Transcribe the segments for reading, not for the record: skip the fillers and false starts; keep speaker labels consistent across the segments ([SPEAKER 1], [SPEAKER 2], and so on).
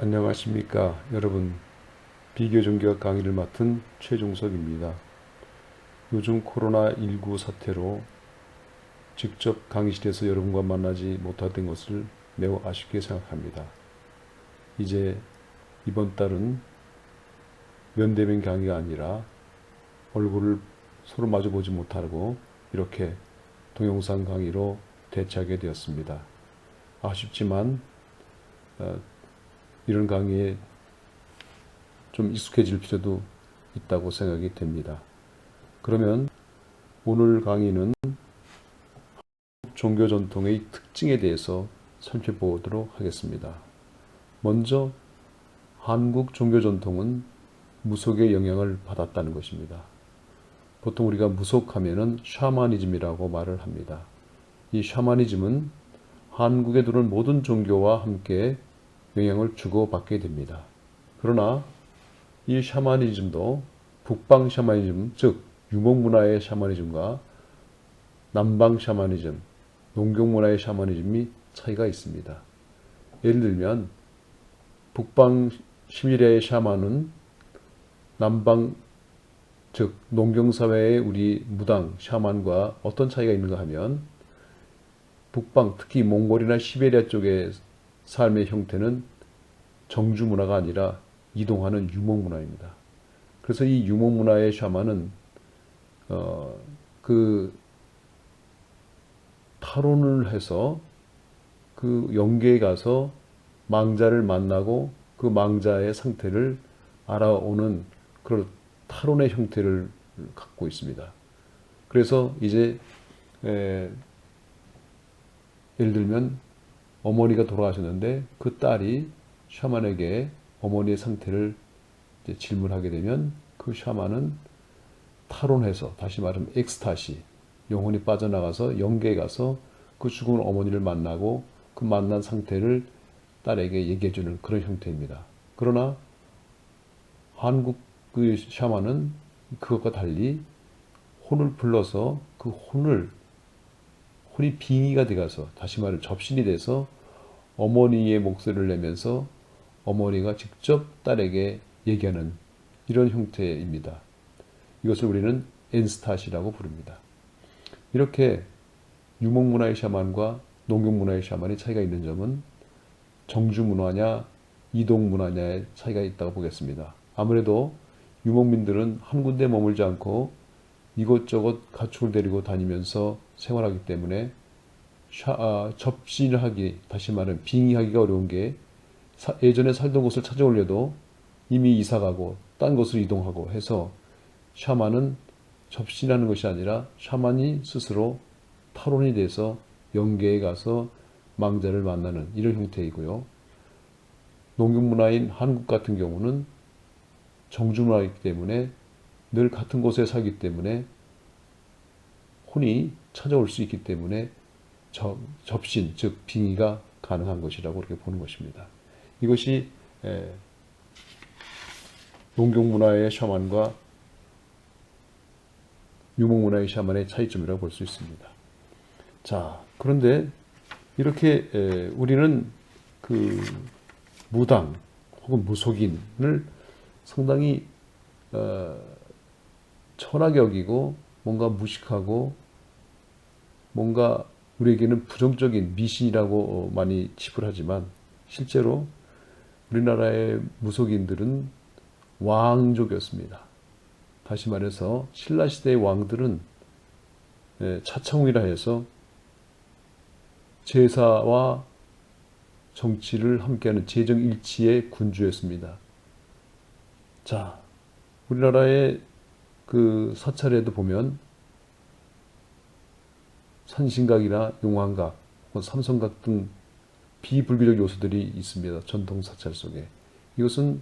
[SPEAKER 1] 안녕하십니까 여러분. 비교종교학 강의를 맡은 최종석입니다. 요즘 코로나19 사태로 직접 강의실에서 여러분과 만나지 못했던 것을 매우 아쉽게 생각합니다. 이제 이번 달은 면대면 강의가 아니라 얼굴을 서로 마주보지 못하고 이렇게 동영상 강의로 대체하게 되었습니다. 아쉽지만 이런 강의에 좀 익숙해질 필요도 있다고 생각이 됩니다. 그러면 오늘 강의는 종교 전통의 특징에 대해서 살펴보도록 하겠습니다. 먼저 한국 종교 전통은 무속의 영향을 받았다는 것입니다. 보통 우리가 무속하면은 샤머니즘이라고 말을 합니다. 이 샤머니즘은 한국에 들어온 모든 종교와 함께 영향을 주고받게 됩니다. 그러나 이 샤머니즘도 북방 샤머니즘, 즉 유목문화의 샤머니즘과 남방 샤머니즘, 농경문화의 샤머니즘이 차이가 있습니다. 예를 들면 북방 시밀리아의 샤먼은 남방, 즉 농경사회의 우리 무당, 샤먼과 어떤 차이가 있는가 하면 북방, 특히 몽골이나 시베리아 쪽의 삶의 형태는 정주문화가 아니라 이동하는 유목문화입니다. 그래서 이 유목문화의 샤먼은 그 탈혼을 해서 그 영계에 가서 망자를 만나고 그 망자의 상태를 알아오는 그런 탈혼의 형태를 갖고 있습니다. 그래서 이제 예를 들면 어머니가 돌아가셨는데 그 딸이 샤먼에게 어머니의 상태를 이제 질문하게 되면 그 샤먼은 탈혼해서, 다시 말하면 엑스타시, 영혼이 빠져나가서 영계에 가서 그 죽은 어머니를 만나고 그 만난 상태를 딸에게 얘기해주는 그런 형태입니다. 그러나 한국 그 샤먼은 그것과 달리 혼을 불러서 그 혼이 빙의가 돼가서, 다시 말해 접신이 돼서 어머니의 목소리를 내면서 어머니가 직접 딸에게 얘기하는 이런 형태입니다. 이것을 우리는 엔스타시라고 부릅니다. 이렇게 유목문화의 샤먼과 농경문화의 샤먼의 차이가 있는 점은 정주문화냐 이동문화냐의 차이가 있다고 보겠습니다. 아무래도 유목민들은 한 군데 머물지 않고 이곳저곳 가축을 데리고 다니면서 생활하기 때문에 접신을 하기, 다시 말하면 빙의하기가 어려운 게 예전에 살던 곳을 찾아오려도 이미 이사가고 딴 곳으로 이동하고 해서 샤먼은 접신하는 것이 아니라 샤먼이 스스로 탈혼이 돼서 영계에 가서 망자를 만나는 이런 형태이고요. 농경문화인 한국 같은 경우는 정주문화이기 때문에 늘 같은 곳에 살기 때문에 혼이 찾아올 수 있기 때문에 접신, 즉 빙의가 가능한 것이라고 그렇게 보는 것입니다. 이것이 농경문화의 샤먼과 유목문화의 샤먼의 차이점이라고 볼 수 있습니다. 자, 그런데 이렇게 우리는 그 무당 혹은 무속인을 상당히 천하게 여기고 뭔가 무식하고 뭔가 우리에게는 부정적인 미신이라고 많이 치부하지만 실제로 우리나라의 무속인들은 왕족이었습니다. 다시 말해서 신라시대의 왕들은 차창이라 해서 제사와 정치를 함께하는 재정일치의 군주였습니다. 자, 우리나라의 그 사찰에도 보면 산신각이나 용왕각, 삼성각 등 비불교적 요소들이 있습니다. 전통 사찰 속에. 이것은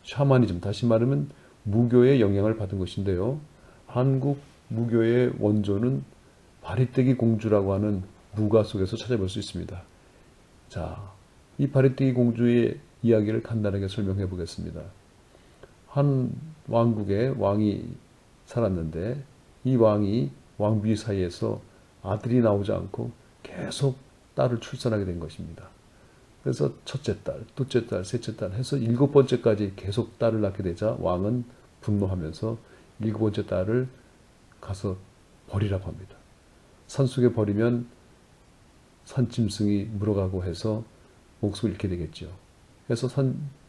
[SPEAKER 1] 샤머니즘, 다시 말하면 무교의 영향을 받은 것인데요. 한국 무교의 원조는 바리떼기 공주라고 하는 무가 속에서 찾아볼 수 있습니다. 자, 이 바리떼기 공주의 이야기를 간단하게 설명해 보겠습니다. 한 왕국에 왕이 살았는데 이 왕이 왕비 사이에서 아들이 나오지 않고 계속 딸을 출산하게 된 것입니다. 그래서 첫째 딸, 둘째 딸, 셋째 딸 해서 일곱 번째까지 계속 딸을 낳게 되자 왕은 분노하면서 일곱 번째 딸을 가서 버리라고 합니다. 산속에 버리면 산짐승이 물어가고 해서 목숨을 잃게 되겠죠. 그래서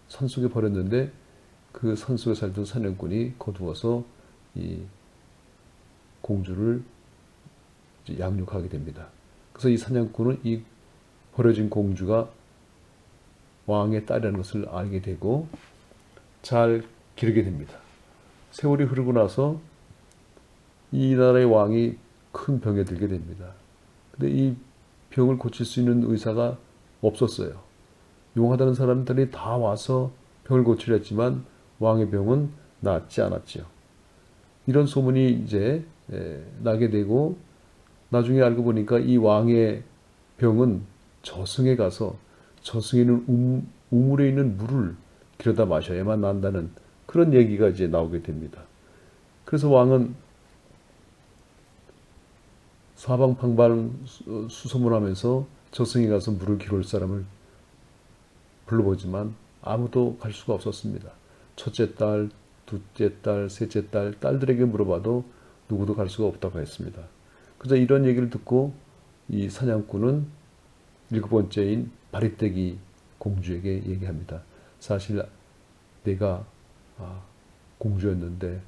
[SPEAKER 1] 산속에 버렸는데 그 산속에 살던 사냥꾼이 거두어서 이 공주를 양육하게 됩니다. 그래서 이 사냥꾼은 이 버려진 공주가 왕의 딸이라는 것을 알게 되고 잘 기르게 됩니다. 세월이 흐르고 나서 이 나라의 왕이 큰 병에 들게 됩니다. 근데 이 병을 고칠 수 있는 의사가 없었어요. 용하다는 사람들이 다 와서 병을 고치려 했지만 왕의 병은 낫지 않았지요. 이런 소문이 이제 나게 되고 나중에 알고 보니까 이 왕의 병은 저승에 가서 저승에는 우물에 있는 물을 길어다 마셔야만 난다는 그런 얘기가 이제 나오게 됩니다. 그래서 왕은 사방팔방 수소문하면서 저승에 가서 물을 기울일 사람을 불러보지만 아무도 갈 수가 없었습니다. 첫째 딸, 둘째 딸, 셋째 딸, 딸들에게 물어봐도 누구도 갈 수가 없다고 했습니다. 그래서 이런 얘기를 듣고 이 사냥꾼은 일곱 번째인 바리떼기 공주에게 얘기합니다. 사실 내가 공주였는데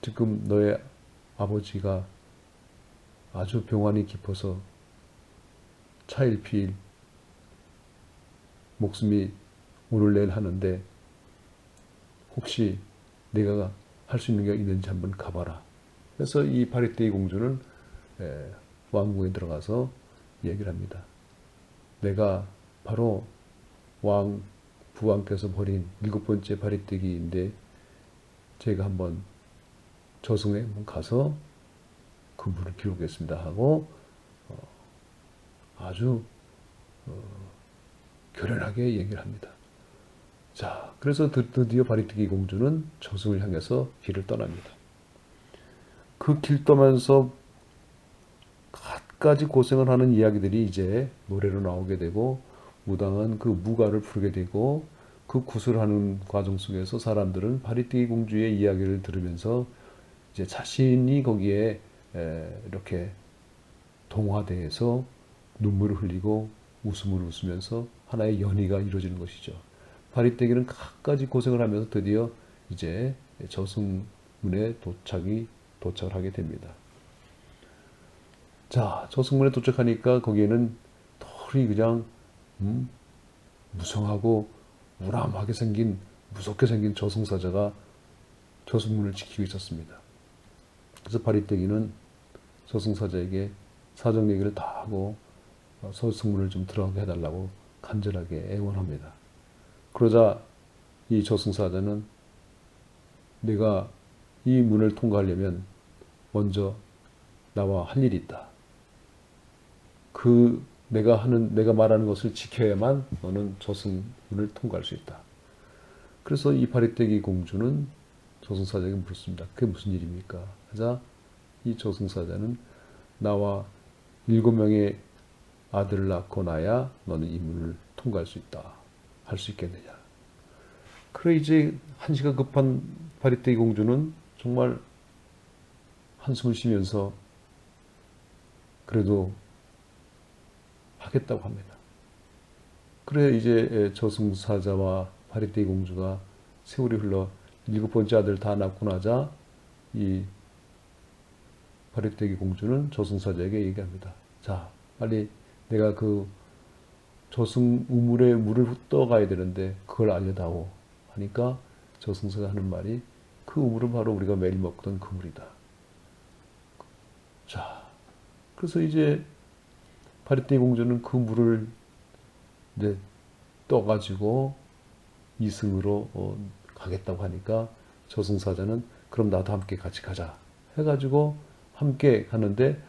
[SPEAKER 1] 지금 너의 아버지가 아주 병환이 깊어서 차일피일 목숨이 오늘 내일 하는데 혹시 내가 할 수 있는 게 있는지 한번 가봐라. 그래서 이 바리떼기 공주는 왕궁에 들어가서 얘기를 합니다. 내가 바로 부왕께서 버린 일곱 번째 바리떼기인데 제가 한번 저승에 한번 가서 그 물을 기울겠습니다 하고 아주 결연하게 얘기를 합니다. 자, 그래서 드디어 바리떼기 공주는 저승을 향해서 길을 떠납니다. 그 길 떠면서 갖가지 고생을 하는 이야기들이 이제 노래로 나오게 되고 무당은 그 무가를 부르게 되고 그 구슬하는 과정 속에서 사람들은 바리떼기 공주의 이야기를 들으면서 이제 자신이 거기에 이렇게 동화돼서 눈물을 흘리고 웃음을 웃으면서 하나의 연희가 이루어지는 것이죠. 바리떼기는 갖가지 고생을 하면서 드디어 이제 저승문에 도착을 하게 됩니다. 자, 저승문에 도착하니까 거기에는 털이 그냥 무성하고 우람하게 생긴 무섭게 생긴 저승사자가 저승문을 지키고 있었습니다. 그래서 바리떼기는 저승사자에게 사정 얘기를 다 하고 저승문을 좀 들어가게 해달라고 간절하게 애원합니다. 그러자 이 저승사자는 내가 이 문을 통과하려면 먼저 나와 할 일이 있다. 내가 말하는 것을 지켜야만 너는 저승문을 통과할 수 있다. 그래서 이 바리떼기 공주는 저승사자에게 물었습니다. 그게 무슨 일입니까? 하자 이 저승사자는 나와 7명의 아들을 낳고 나야 너는 이 문을 통과할 수 있다. 할 수 있겠느냐. 그래 이제 한시가 급한 바리떼기 공주는 정말 한숨을 쉬면서 그래도 하겠다고 합니다. 그래 이제 저승사자와 바리떼기 공주가 세월이 흘러 7번째 아들 다 낳고 나자 이 바리떼기 공주는 저승사자에게 얘기합니다. 자, 빨리 내가 그 저승 우물에 물을 떠가야 되는데 그걸 알려다오 하니까 저승사가 하는 말이 그 우물은 바로 우리가 매일 먹던 그 물이다. 자, 그래서 이제 바리떼기 공주는 그 물을 이제 떠가지고 이승으로 가겠다고 하니까 저승사자는 그럼 나도 함께 같이 가자 해가지고 함께 가는데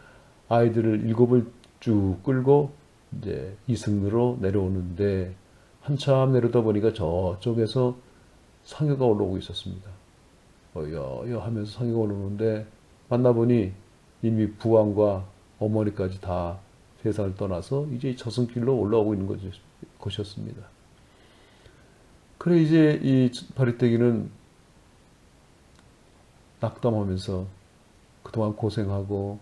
[SPEAKER 1] 아이들을 7을 쭉 끌고 이제 이승으로 내려오는데 한참 내려다 보니까 저쪽에서 상여가 올라오고 있었습니다. 여여 하면서 상여가 올라오는데 만나보니 이미 부왕과 어머니까지 다 세상을 떠나서 이제 저승길로 올라오고 있는 것이었습니다. 그래 이제 이 바리떼기는 낙담하면서 그동안 고생하고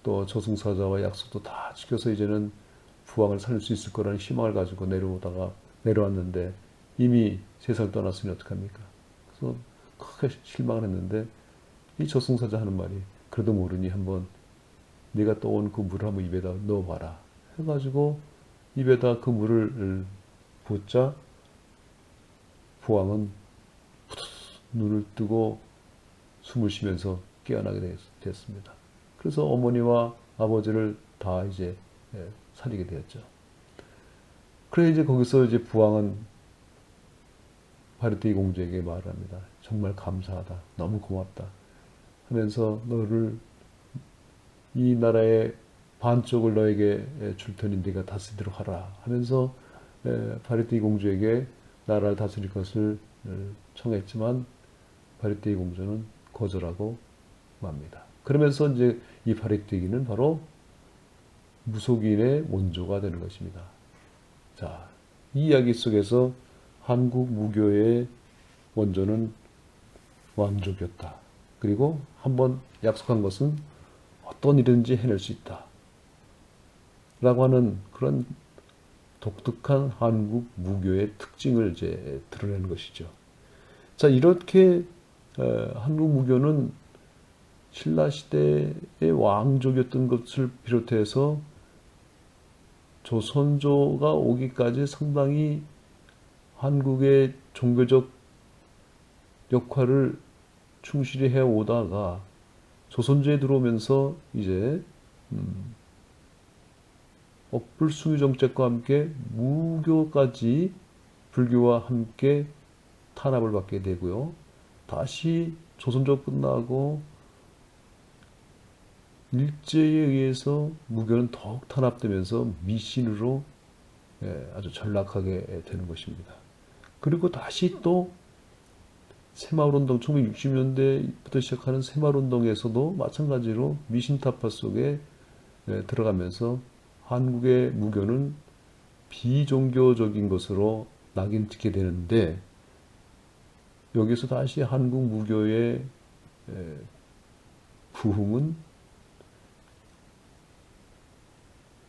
[SPEAKER 1] 또 저승사자와 약속도 다 지켜서 이제는 부왕을 살릴 수 있을 거라는 희망을 가지고 내려왔는데 이미 세상을 떠났으니 어떡합니까? 그래서 크게 실망을 했는데 이 저승사자 하는 말이 그래도 모르니 한번 네가 떠온 그 물을 한번 입에다 넣어봐라 해가지고 입에다 그 물을 붓자 부왕은 눈을 뜨고 숨을 쉬면서 깨어나게 됐습니다. 그래서 어머니와 아버지를 다 이제 살리게 되었죠. 그래 이제 거기서 이제 부왕은 바리떼기 공주에게 말을 합니다. 정말 감사하다. 너무 고맙다. 하면서 너를 이 나라의 반쪽을 너에게 줄 테니 네가 다스리도록 하라 하면서 바리떼기 공주에게 나라를 다스릴 것을 청했지만 바리떼기 공주는 거절하고 맙니다. 그러면서 이제 이 바리떼기는 바로 무속인의 원조가 되는 것입니다. 자, 이 이야기 속에서 한국 무교의 원조는 왕족이었다. 그리고 한번 약속한 것은 어떤 일든지 해낼 수 있다. 라고 하는 그런 독특한 한국 무교의 특징을 이제 드러내는 것이죠. 자, 이렇게 한국 무교는 신라시대의 왕족이었던 것을 비롯해서 조선조가 오기까지 상당히 한국의 종교적 역할을 충실히 해오다가 조선조에 들어오면서 이제 억불숭유 정책과 함께 무교까지 불교와 함께 탄압을 받게 되고요. 다시 조선조 끝나고 일제에 의해서 무교는 더욱 탄압되면서 미신으로 아주 전락하게 되는 것입니다. 그리고 다시 또 새마을운동 1960년대부터 시작하는 새마을운동에서도 마찬가지로 미신타파 속에 들어가면서 한국의 무교는 비종교적인 것으로 낙인 찍게 되는데 여기서 다시 한국 무교의 부흥은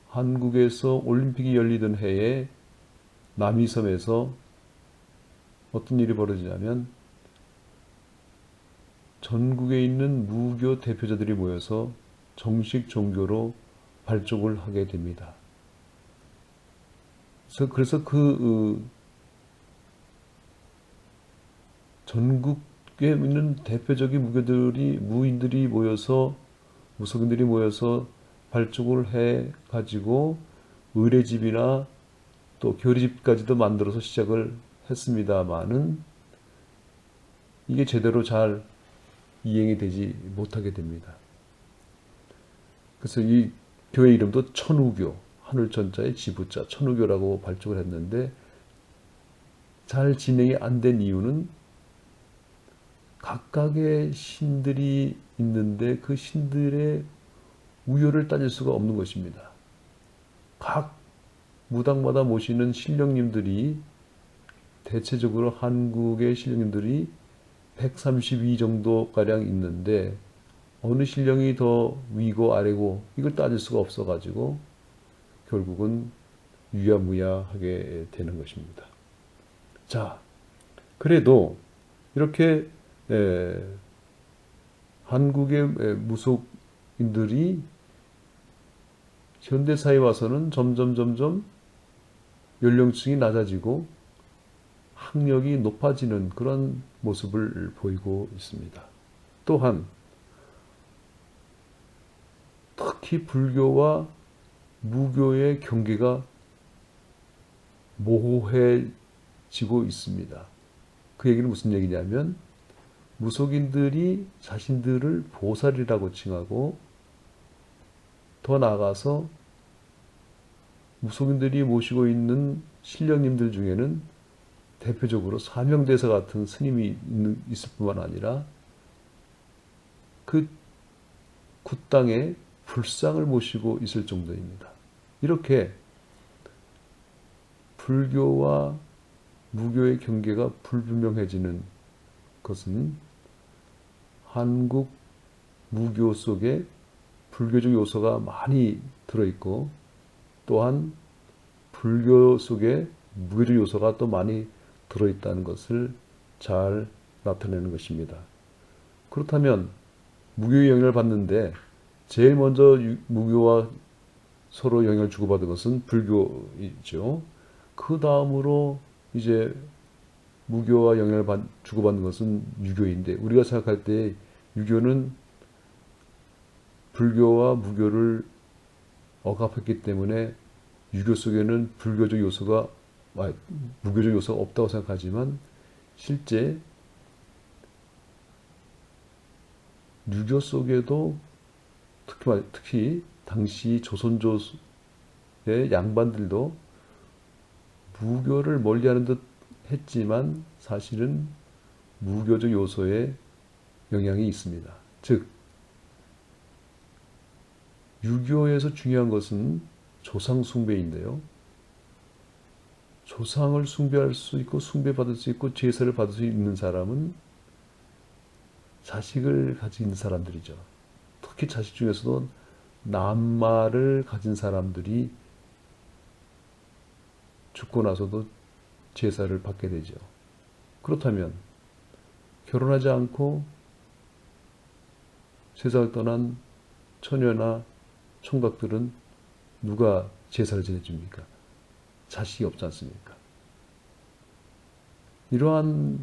[SPEAKER 1] 한국에서 올림픽이 열리던 해에 남이섬에서 어떤 일이 벌어지냐면 전국에 있는 무교 대표자들이 모여서 정식 종교로 발족을 하게 됩니다. 그래서 전국에 있는 대표적인 무인들이 모여서 무속인들이 모여서 발족을 해 가지고 의례집이나 또 교리집까지도 만들어서 시작을 했습니다마는 이게 제대로 잘 이행이 되지 못하게 됩니다. 그래서 이 교회 이름도 천우교, 하늘천자의 지부자 천우교라고 발족을 했는데 잘 진행이 안 된 이유는 각각의 신들이 있는데 그 신들의 우효를 따질 수가 없는 것입니다. 각 무당마다 모시는 신령님들이 대체적으로 한국의 신령님들이 132 정도가량 있는데 어느 신령이 더 위고 아래고 이걸 따질 수가 없어가지고 결국은 유야무야하게 되는 것입니다. 자, 그래도 이렇게 한국의 무속인들이 현대사에 와서는 점점 연령층이 낮아지고 학력이 높아지는 그런 모습을 보이고 있습니다. 또한 특히 불교와 무교의 경계가 모호해지고 있습니다. 그 얘기는 무슨 얘기냐면 무속인들이 자신들을 보살이라고 칭하고 더 나아가서 무속인들이 모시고 있는 신령님들 중에는 대표적으로 사명대사 같은 스님이 있을 뿐만 아니라 그 땅에 불상을 모시고 있을 정도입니다. 이렇게 불교와 무교의 경계가 불분명해지는 것은 한국 무교 속에 불교적 요소가 많이 들어있고 또한 불교 속에 무교적 요소가 또 많이 들어있다는 것을 잘 나타내는 것입니다. 그렇다면 무교의 영향을 받는데 제일 먼저 무교와 서로 영향을 주고받은 것은 불교이죠. 그 다음으로 이제 무교와 영향을 주고받는 것은 유교인데 우리가 생각할 때 유교는 불교와 무교를 억압했기 때문에 유교 속에는 불교적 요소가 무교적 요소가 없다고 생각하지만 실제 유교 속에도 특히 당시 조선조의 양반들도 무교를 멀리하는 듯 했지만 사실은 무교적 요소에 영향이 있습니다. 즉 유교에서 중요한 것은 조상 숭배인데요. 조상을 숭배할 수 있고 숭배받을 수 있고 제사를 받을 수 있는 사람은 자식을 가진 있는 사람들이죠. 특히 자식 중에서도 남마를 가진 사람들이 죽고 나서도 제사를 받게 되죠. 그렇다면 결혼하지 않고 세상을 떠난 처녀나 총각들은 누가 제사를 지내줍니까? 자식이 없지 않습니까? 이러한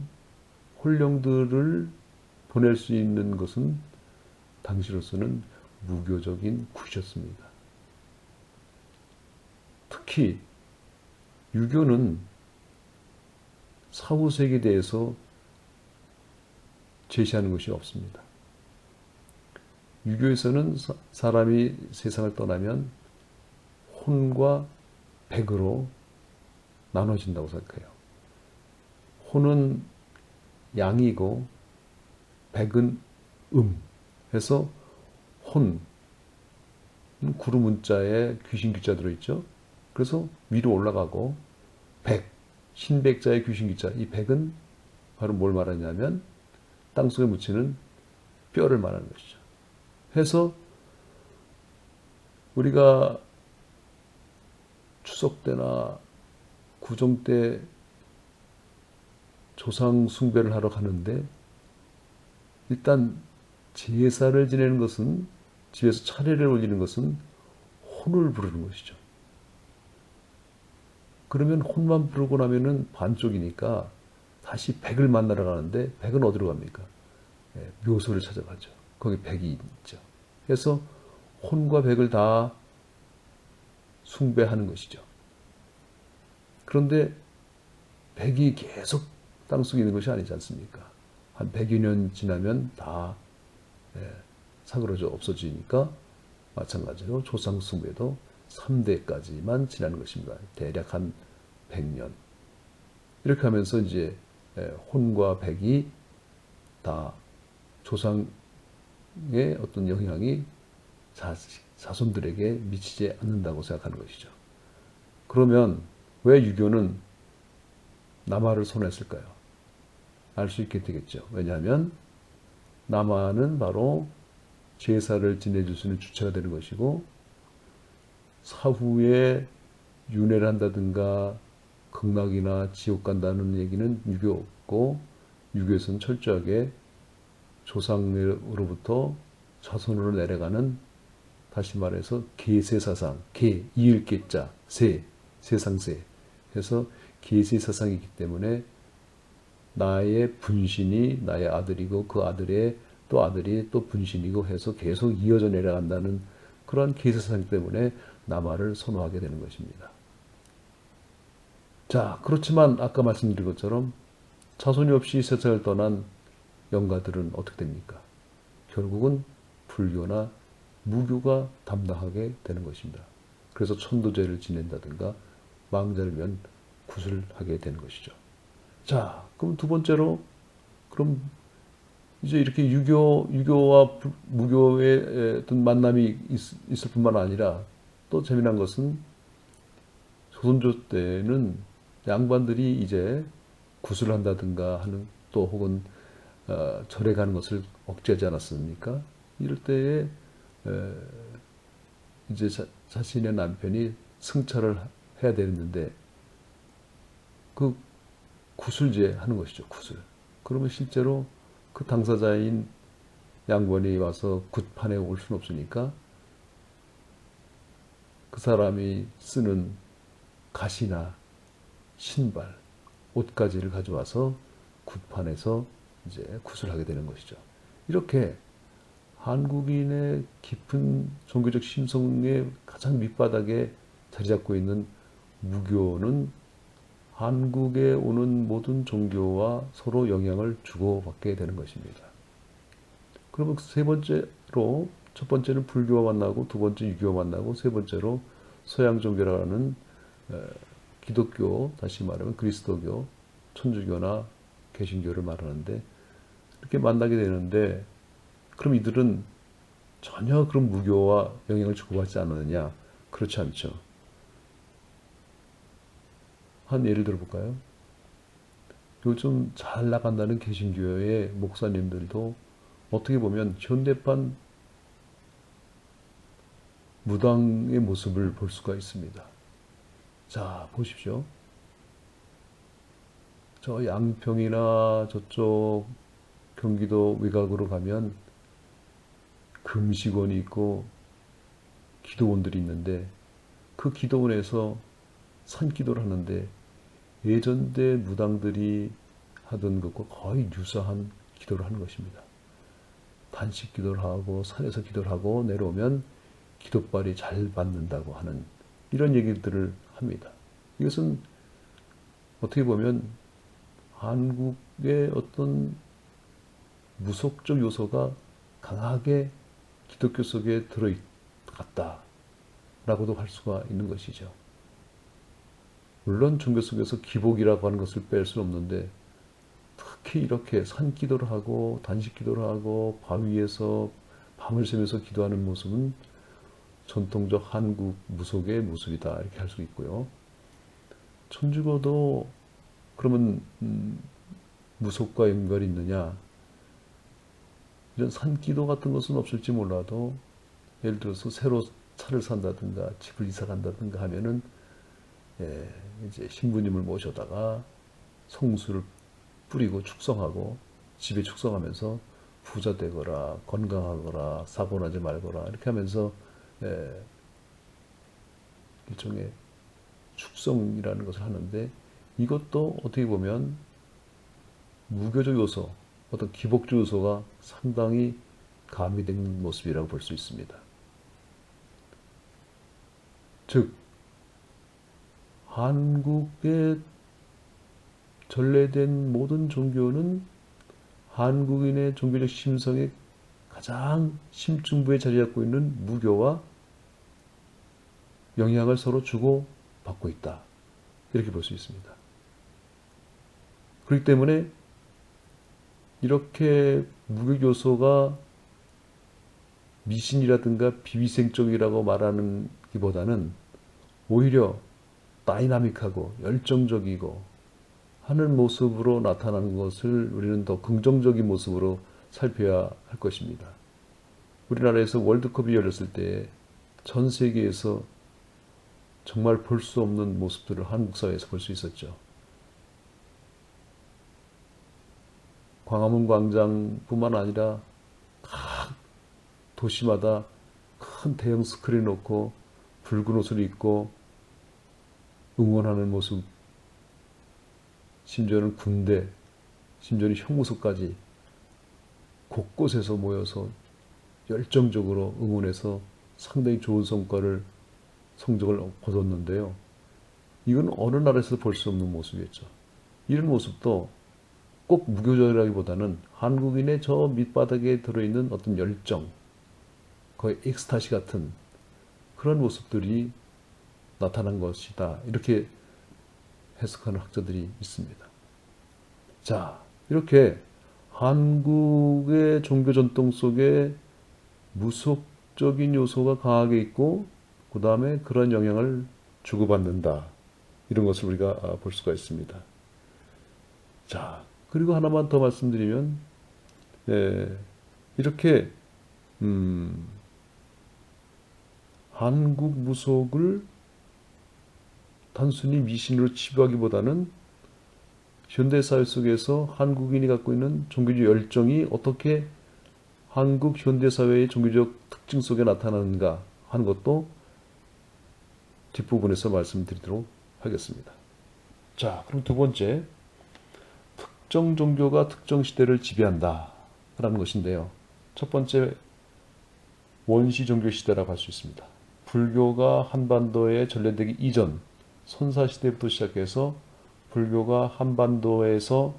[SPEAKER 1] 혼령들을 보낼 수 있는 것은 당시로서는 무교적인 굿이었습니다. 특히 유교는 사후세계에 대해서 제시하는 것이 없습니다. 유교에서는 사람이 세상을 떠나면 혼과 백으로 나눠진다고 생각해요. 혼은 양이고 백은 해서 혼 구름 문자에 귀신 귀자 들어있죠. 그래서 위로 올라가고 백 신백자의 귀신 귀자 이 백은 바로 뭘 말하냐면 땅속에 묻히는 뼈를 말하는 것이죠. 해서 우리가 추석 때나 구정 때 조상 숭배를 하러 가는데 일단 제사를 지내는 것은 집에서 차례를 올리는 것은 혼을 부르는 것이죠. 그러면 혼만 부르고 나면은 반쪽이니까 다시 백을 만나러 가는데 백은 어디로 갑니까? 묘소를 찾아가죠. 거기 백이 있죠. 그래서 혼과 백을 다 숭배하는 것이죠. 그런데 백이 계속 땅속에 있는 것이 아니지 않습니까? 한 100여 년 지나면 다 사그러져 없어지니까 마찬가지로 조상 숭배도 3대까지만 지나는 것입니다. 대략 한 100년. 이렇게 하면서 이제 혼과 백이 다 조상의 어떤 영향이 자손들에게 미치지 않는다고 생각하는 것이죠. 그러면 왜 유교는 남아를 선호했을까요? 알 수 있게 되겠죠. 왜냐하면 남아는 바로 제사를 지내줄 수 있는 주체가 되는 것이고 사후에 윤회를 한다든가 극락이나 지옥 간다는 얘기는 유교 없고 유교에서는 철저하게 조상으로부터 자손으로 내려가는 다시 말해서 계세사상, 이을 계자, 세상세 해서 계세사상이기 때문에 나의 분신이 나의 아들이고 그 아들의 또 아들이 또 분신이고 해서 계속 이어져 내려간다는 그런 계세사상 때문에 남아를 선호하게 되는 것입니다. 자, 그렇지만 아까 말씀드린 것처럼 자손이 없이 세상을 떠난 영가들은 어떻게 됩니까? 결국은 불교나 무교가 담당하게 되는 것입니다. 그래서 천도제를 지낸다든가 망자를 위한 굿을 하게 되는 것이죠. 자, 그럼 두 번째로 그럼 이제 이렇게 유교와 무교의 어떤 만남이 있을 뿐만 아니라 또 재미난 것은 조선조 때는 양반들이 이제 구슬을 한다든가 하는 또 혹은 절에 가는 것을 억제하지 않았습니까? 이럴 때에 에, 이제 자신의 남편이 승차를 해야 되는데 그 구술제 하는 것이죠. 구술. 그러면 실제로 그 당사자인 양반이 와서 굿판에 올 수는 없으니까 그 사람이 쓰는 갓이나 신발, 옷가지를 가져와서 굿판에서 이제 구슬하게 되는 것이죠. 이렇게 한국인의 깊은 종교적 심성의 가장 밑바닥에 자리 잡고 있는 무교는 한국에 오는 모든 종교와 서로 영향을 주고받게 되는 것입니다. 그러면 세 번째로, 첫 번째는 불교와 만나고, 두 번째 유교와 만나고, 세 번째로 서양 종교라는 기독교, 다시 말하면 그리스도교, 천주교나 개신교를 말하는데 이렇게 만나게 되는데, 그럼 이들은 전혀 그런 무교와 영향을 주고받지 않느냐? 그렇지 않죠. 한 예를 들어볼까요? 요즘 잘 나간다는 개신교의 목사님들도 어떻게 보면 현대판 무당의 모습을 볼 수가 있습니다. 자, 보십시오. 저 양평이나 저쪽 경기도 외곽으로 가면 금식원이 있고 기도원들이 있는데 그 기도원에서 산기도를 하는데 예전대 무당들이 하던 것과 거의 유사한 기도를 하는 것입니다. 단식 기도를 하고 산에서 기도를 하고 내려오면 기도발이 잘 받는다고 하는 이런 얘기들을 합니다. 이것은 어떻게 보면 한국의 어떤 무속적 요소가 강하게 기독교 속에 들어갔다라고도 할 수가 있는 것이죠. 물론 종교 속에서 기복이라고 하는 것을 뺄 수는 없는데 특히 이렇게 산기도를 하고 단식기도를 하고 바위에서 밤을 새면서 기도하는 모습은 전통적 한국 무속의 모습이다 이렇게 할 수 있고요. 천주교도 그러면 무속과 연결이 있느냐? 이런 산기도 같은 것은 없을지 몰라도 예를 들어서 새로 차를 산다든가 집을 이사 간다든가 하면은 이제 신부님을 모셔다가 성수를 뿌리고 축성하고 집에 축성하면서 부자 되거라 건강하거라 사고 나지 말거라 이렇게 하면서 일종의 축성이라는 것을 하는데 이것도 어떻게 보면 무교적 요소 어떤 기복적 요소가 상당히 가미된 모습이라고 볼 수 있습니다. 즉 한국의 전래된 모든 종교는 한국인의 종교적 심성의 가장 심층부에 자리 잡고 있는 무교와 영향을 서로 주고 받고 있다. 이렇게 볼 수 있습니다. 그렇기 때문에 이렇게 무교 요소가 미신이라든가 비위생적이라고 말하는 기보다는 오히려 다이나믹하고 열정적이고 하는 모습으로 나타나는 것을 우리는 더 긍정적인 모습으로 살펴야 할 것입니다. 우리나라에서 월드컵이 열렸을 때 전 세계에서 정말 볼 수 없는 모습들을 한국 사회에서 볼 수 있었죠. 광화문 광장뿐만 아니라 각 도시마다 큰 대형 스크린 놓고 붉은 옷을 입고 응원하는 모습, 심지어는 군대, 심지어는 형무소까지 곳곳에서 모여서 열정적으로 응원해서 상당히 좋은 성적을 거뒀는데요. 이건 어느 나라에서도 볼 수 없는 모습이었죠. 이런 모습도 꼭 무교적이라기보다는 한국인의 저 밑바닥에 들어있는 어떤 열정, 거의 엑스타시 같은 그런 모습들이 나타난 것이다. 이렇게 해석하는 학자들이 있습니다. 자, 이렇게 한국의 종교 전통 속에 무속적인 요소가 강하게 있고 그 다음에 그런 영향을 주고받는다. 이런 것을 우리가 볼 수가 있습니다. 자, 그리고 하나만 더 말씀드리면 예, 이렇게 한국 무속을 단순히 미신으로 치부하기보다는 현대사회 속에서 한국인이 갖고 있는 종교적 열정이 어떻게 한국 현대사회의 종교적 특징 속에 나타나는가 하는 것도 뒷부분에서 말씀드리도록 하겠습니다. 자, 그럼 두 번째, 특정 종교가 특정 시대를 지배한다 라는 것인데요. 첫 번째, 원시 종교 시대라고 할 수 있습니다. 불교가 한반도에 전래되기 이전 선사시대부터 시작해서 불교가 한반도에서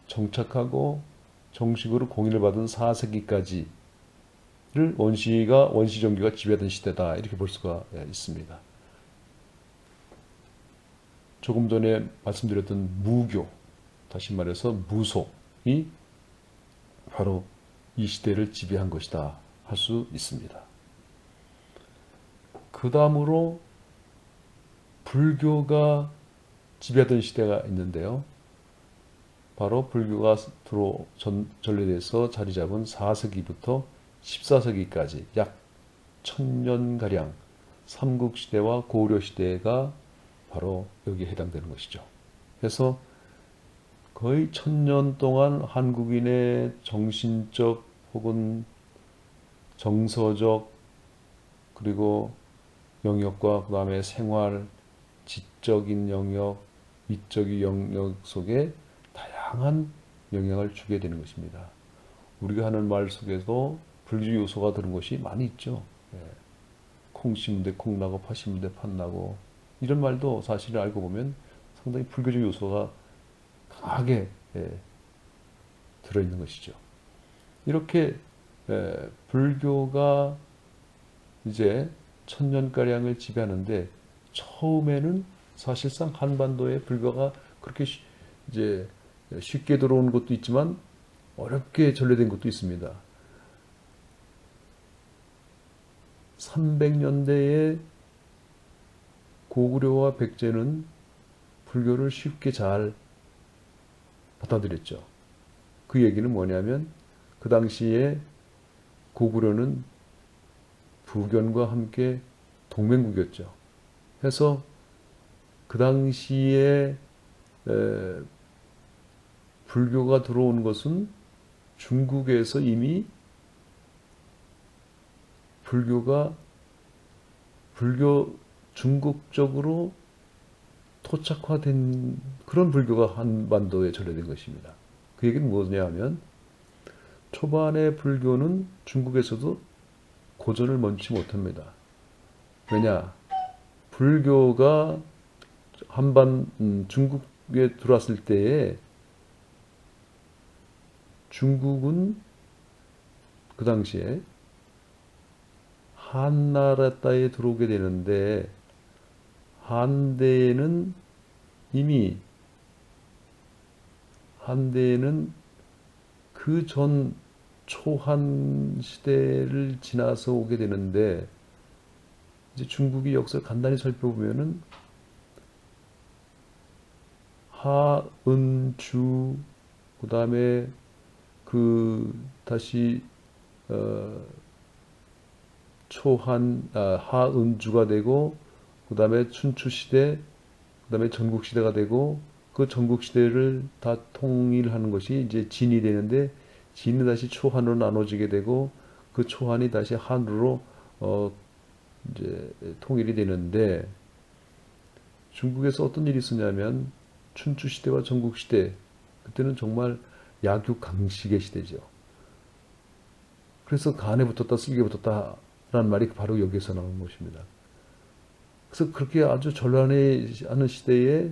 [SPEAKER 1] 정착하고 정식으로 공인을 받은 4세기까지를 원시 종교가 지배하던 시대다 이렇게 볼 수가 있습니다. 조금 전에 말씀드렸던 무교, 다시 말해서 무속이 바로 이 시대를 지배한 것이다 할 수 있습니다. 그 다음으로 불교가 지배하던 시대가 있는데요. 바로 불교가 전래돼서 자리 잡은 4세기부터 14세기까지 약 1000년가량 삼국시대와 고려시대가 바로 여기에 해당되는 것이죠. 그래서 거의 1000년 동안 한국인의 정신적 혹은 정서적 그리고 영역과 그 다음에 생활, 지적인 영역, 미적인 영역 속에 다양한 영향을 주게 되는 것입니다. 우리가 하는 말 속에도 불교 요소가 드는 것이 많이 있죠. 콩 심은 데 콩 나고 팥 심은 데 팥 나고 이런 말도 사실 알고 보면 상당히 불교적 요소가 강하게 들어있는 것이죠. 이렇게 불교가 이제 1000년가량을 지배하는데 처음에는 사실상 한반도에 불교가 그렇게 이제 쉽게 들어온 것도 있지만 어렵게 전래된 것도 있습니다. 300년대에 고구려와 백제는 불교를 쉽게 잘 받아들였죠. 그 얘기는 뭐냐면 그 당시에 고구려는 부견과 함께 동맹국이었죠. 해서 그 당시에 불교가 들어온 것은 중국에서 이미 불교 중국적으로 토착화된 그런 불교가 한반도에 전래된 것입니다. 그 얘기는 뭐냐 하면 초반의 불교는 중국에서도 고전을 먼치 못합니다. 왜냐? 불교가 중국에 들어왔을 때에 중국은 그 당시에 한나라 땅에 들어오게 되는데 한대에는 그 전 초한 시대를 지나서 오게 되는데 이제 중국의 역사를 간단히 살펴보면은 하은주 그 다음에 다시 하은주가 되고 그 다음에 춘추시대 그 다음에 전국시대가 되고 그 전국시대를 다 통일하는 것이 이제 진이 되는데 진이 다시 초한으로 나눠지게 되고 그 초한이 다시 한으로 이제 통일이 되는데 중국에서 어떤 일이 있었냐면 춘추시대와 전국시대 그때는 정말 약육강식의 시대죠. 그래서 간에 붙었다 쓸개 붙었다라는 말이 바로 여기에서 나오는 것입니다. 그래서 그렇게 아주 전란하는 시대에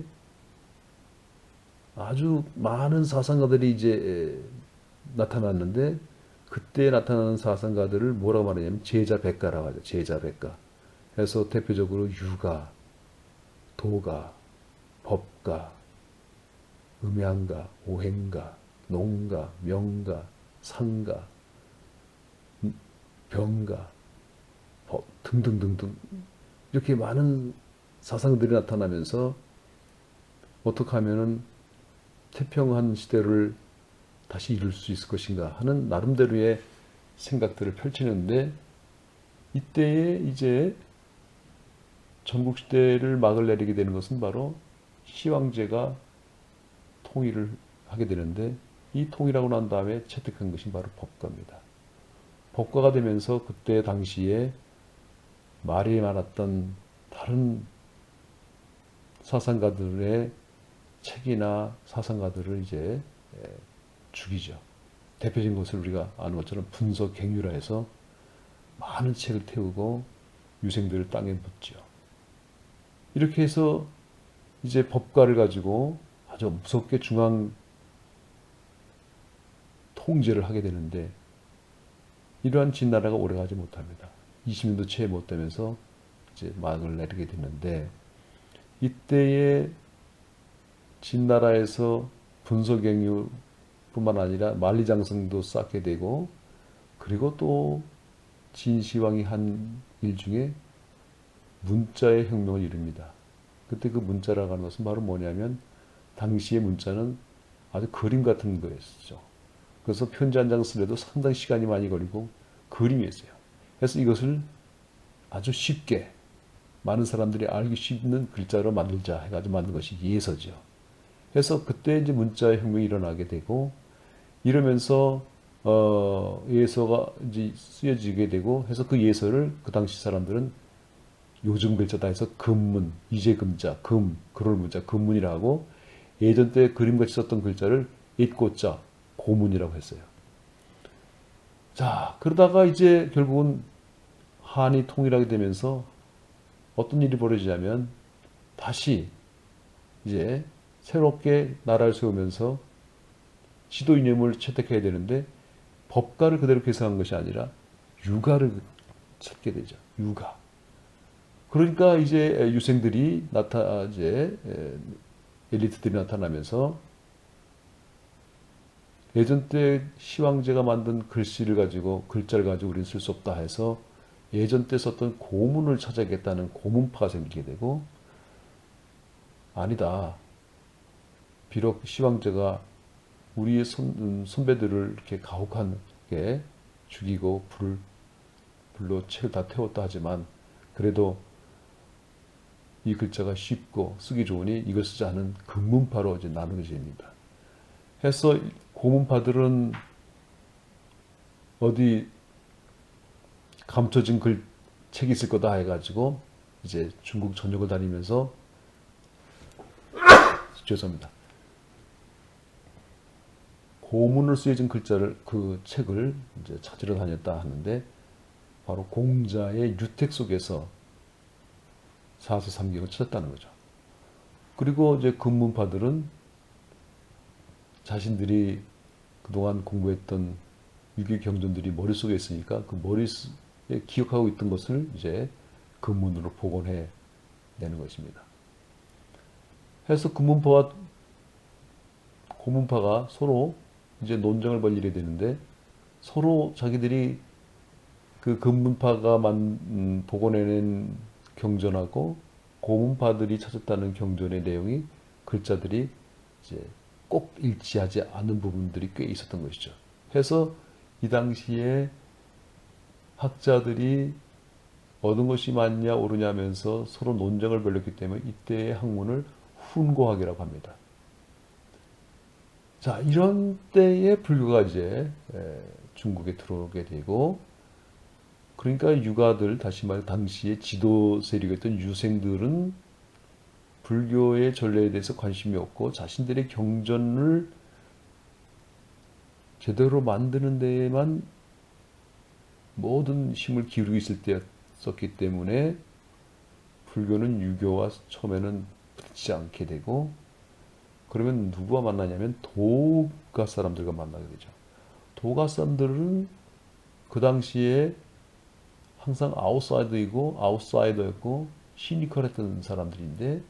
[SPEAKER 1] 아주 많은 사상가들이 이제 나타났는데 그때 나타나는 사상가들을 뭐라고 말하냐면 제자백가라고 하죠. 제자백가. 그래서 대표적으로 유가, 도가, 법가, 음양가, 오행가 농가, 명가, 상가, 병가, 등등등등 이렇게 많은 사상들이 나타나면서 어떻게 하면은 태평한 시대를 다시 이룰 수 있을 것인가 하는 나름대로의 생각들을 펼치는데 이때에 이제 전국시대를 막을 내리게 되는 것은 바로 시황제가 통일을 하게 되는데 이 통일하고 난 다음에 채택한 것이 바로 법과입니다. 법과가 되면서 그때 당시에 말이 많았던 다른 사상가들의 책이나 사상가들을 이제 죽이죠. 대표적인 것을 우리가 아는 것처럼 분서갱유라 해서 많은 책을 태우고 유생들을 땅에 묻죠. 이렇게 해서 이제 법과를 가지고 아주 무섭게 중앙 통제를 하게 되는데 이러한 진나라가 오래가지 못합니다. 20년도 채 못 되면서 이제 막을 내리게 되는데 이때에 진나라에서 분서갱유뿐만 아니라 만리장성도 쌓게 되고 그리고 또 진시황이 한 일 중에 문자의 혁명을 이룹니다. 그때 그 문자라고 하는 것은 바로 뭐냐면 당시의 문자는 아주 그림 같은 거였죠. 그래서 편지 한 장 쓰려도 상당히 시간이 많이 걸리고 그림이었어요. 그래서 이것을 아주 쉽게 많은 사람들이 알기 쉽는 글자로 만들자 해가지고 만든 것이 예서죠. 그래서 그때 이제 문자의 혁명이 일어나게 되고 이러면서 예서가 이제 쓰여지게 되고 해서 그 예서를 그 당시 사람들은 요즘 글자다 해서 금문, 이제금자, 그럴 문자, 금문이라고 예전 때 그림같이 썼던 글자를 옛고자, 고문이라고 했어요. 자, 그러다가 이제 결국은 한이 통일하게 되면서 어떤 일이 벌어지냐면 다시 이제 새롭게 나라를 세우면서 지도 이념을 채택해야 되는데 법가를 그대로 계승한 것이 아니라 유가를 찾게 되죠. 유가. 그러니까 이제 유생들이 이제 엘리트들이 나타나면서 예전 때 시황제가 만든 글씨를 가지고 글자를 가지고 우리는 쓸 수 없다 해서 예전 때 썼던 고문을 찾아야겠다는 고문파가 생기게 되고 아니다. 비록 시황제가 우리의 선배들을 이렇게 가혹하게 죽이고 불로 책을 다 태웠다 하지만 그래도 이 글자가 쉽고 쓰기 좋으니 이걸 쓰지 않은 금문파로 이제 나누어집니다. 해서 고문파들은 어디 감춰진 책이 있을 거다 해가지고 이제 중국 전역을 다니면서 죄송합니다. 고문을 쓰여진 글자를 그 책을 이제 찾으러 다녔다 하는데 바로 공자의 유택 속에서 사서삼경을 찾았다는 거죠. 그리고 이제 금문파들은 자신들이 그동안 공부했던 유교 경전들이 머릿속에 있으니까 그 머릿속에 기억하고 있던 것을 이제 금문으로 복원해 내는 것입니다. 해서 금문파와 고문파가 서로 이제 논쟁을 벌이게 되는데 서로 자기들이 그 금문파가 복원해낸 경전하고 고문파들이 찾았다는 경전의 내용이 글자들이 이제 꼭 일치하지 않은 부분들이 꽤 있었던 것이죠. 해서 이 당시에 학자들이 얻은 것이 맞냐 옳으냐 하면서 서로 논쟁을 벌였기 때문에 이때의 학문을 훈고학이라고 합니다. 자, 이런 때에 불교가 이제 중국에 들어오게 되고 그러니까 유가들, 다시 말해 당시의 지도 세력이었던 유생들은 불교의 전례에 대해서 관심이 없고 자신들의 경전을 제대로 만드는 데에만 모든 힘을 기울이고 있을 때였었기 때문에 불교는 유교와 처음에는 붙지 않게 되고 그러면 누구와 만나냐면 도가 사람들과 만나게 되죠. 도가 사람들은 그 당시에 항상 아웃사이더였고 시니컬했던 사람들인데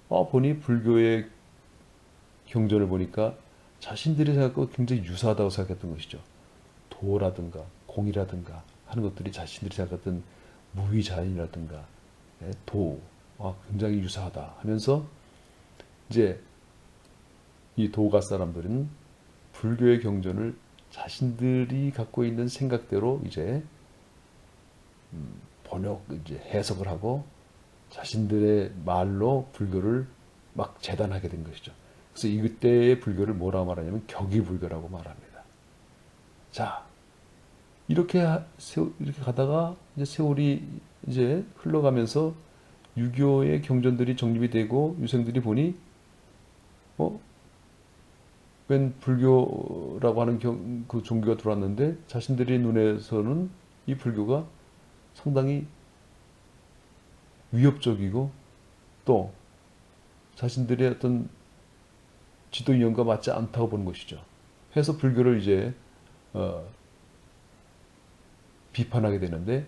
[SPEAKER 1] 보니 불교의 경전을 보니까 자신들이 생각하고 굉장히 유사하다고 생각했던 것이죠. 도라든가 공이라든가 하는 것들이 자신들이 생각했던 무의자인이라든가 도와 굉장히 유사하다 하면서 이제 이 도가 사람들은 불교의 경전을 자신들이 갖고 있는 생각대로 이제 번역 이제 해석을 하고 자신들의 말로 불교를 막 재단하게 된 것이죠. 그래서 이때의 불교를 뭐라고 말하냐면 격의불교라고 말합니다. 자, 이렇게 가다가 이제 세월이 이제 흘러가면서 유교의 경전들이 정립이 되고 유생들이 보니 웬 불교라고 하는 그 종교가 들어왔는데 자신들의 눈에서는 이 불교가 상당히 위협적이고 또 자신들의 어떤 지도 이념과 맞지 않다고 보는 것이죠. 해서 불교를 이제 비판하게 되는데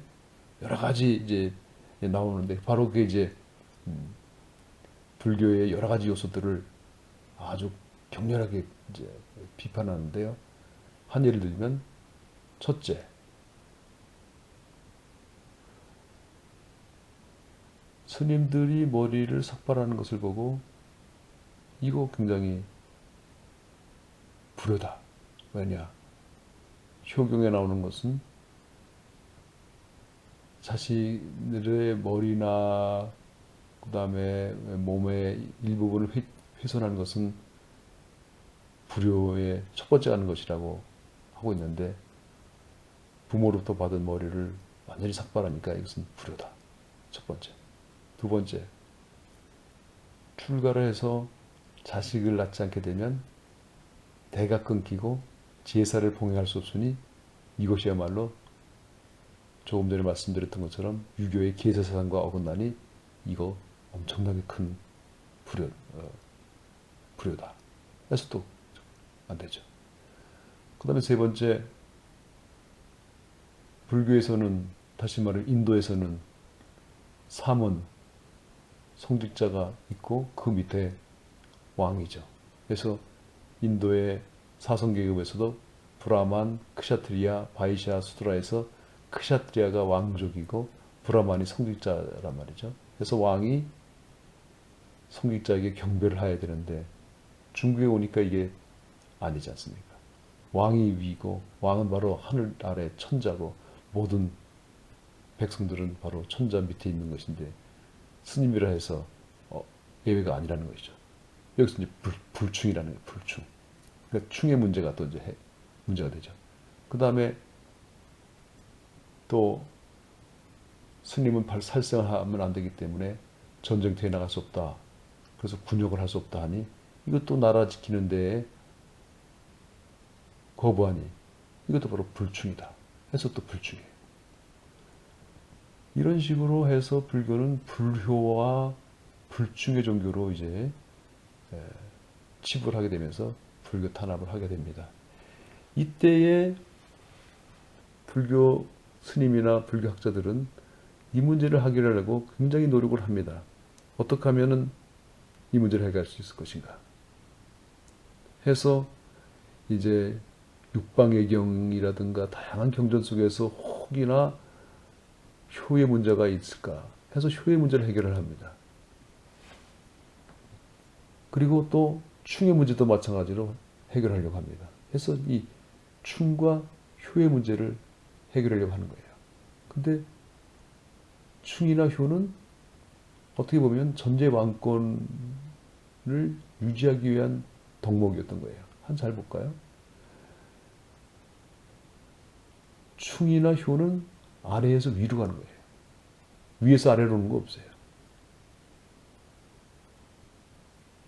[SPEAKER 1] 여러 가지 이제 나오는데 바로 그게 이제 불교의 여러 가지 요소들을 아주 격렬하게 이제 비판하는데요. 한 예를 들면 첫째, 스님들이 머리를 삭발하는 것을 보고 이거 굉장히 불효다. 왜냐? 효경에 나오는 것은 자신들의 머리나 그 다음에 몸의 일부분을 훼손하는 것은 불효의 첫 번째 하는 것이라고 하고 있는데 부모로부터 받은 머리를 완전히 삭발하니까 이것은 불효다. 첫 번째. 두 번째, 출가를 해서 자식을 낳지 않게 되면 대가 끊기고 제사를 봉행할 수 없으니 이것이야말로 조금 전에 말씀드렸던 것처럼 유교의 계세사상과 어긋나니 이거 엄청나게 큰 불효다. 그래서 또 안 되죠. 그 다음에 세 번째, 불교에서는 다시 말해 인도에서는 사문, 성직자가 있고 그 밑에 왕이죠. 그래서 인도의 사성계급에서도 브라만, 크샤트리아, 바이샤, 수드라에서 크샤트리아가 왕족이고 브라만이 성직자란 말이죠. 그래서 왕이 성직자에게 경배를 해야 되는데 중국에 오니까 이게 아니지 않습니까? 왕이 위고 왕은 바로 하늘 아래 천자고 모든 백성들은 바로 천자 밑에 있는 것인데 스님이라 해서 예외가 아니라는 것이죠. 여기서 이제 불충이라는 거예요. 불충. 그러니까 충의 문제가 또 이제 문제가 되죠. 그 다음에 또 스님은 살생하면 안 되기 때문에 전쟁터에 나갈 수 없다. 그래서 군역을 할 수 없다 하니 이것도 나라 지키는 데에 거부하니 이것도 바로 불충이다. 해서 또 불충이에요. 이런 식으로 해서 불교는 불효와 불충의 종교로 이제 치부를 하게 되면서 불교 탄압을 하게 됩니다. 이때에 불교 스님이나 불교 학자들은 이 문제를 해결하려고 굉장히 노력을 합니다. 어떻게 하면은 이 문제를 해결할 수 있을 것인가 해서 이제 육방의경이라든가 다양한 경전 속에서 혹이나 효의 문제가 있을까 해서 효의 문제를 해결을 합니다. 그리고 또 충의 문제도 마찬가지로 해결하려고 합니다. 그래서 이 충과 효의 문제를 해결하려고 하는 거예요. 근데 충이나 효는 어떻게 보면 전제 왕권을 유지하기 위한 덕목이었던 거예요. 한 잘 볼까요? 충이나 효는 아래에서 위로 가는 거예요. 위에서 아래로 오는 거 없어요.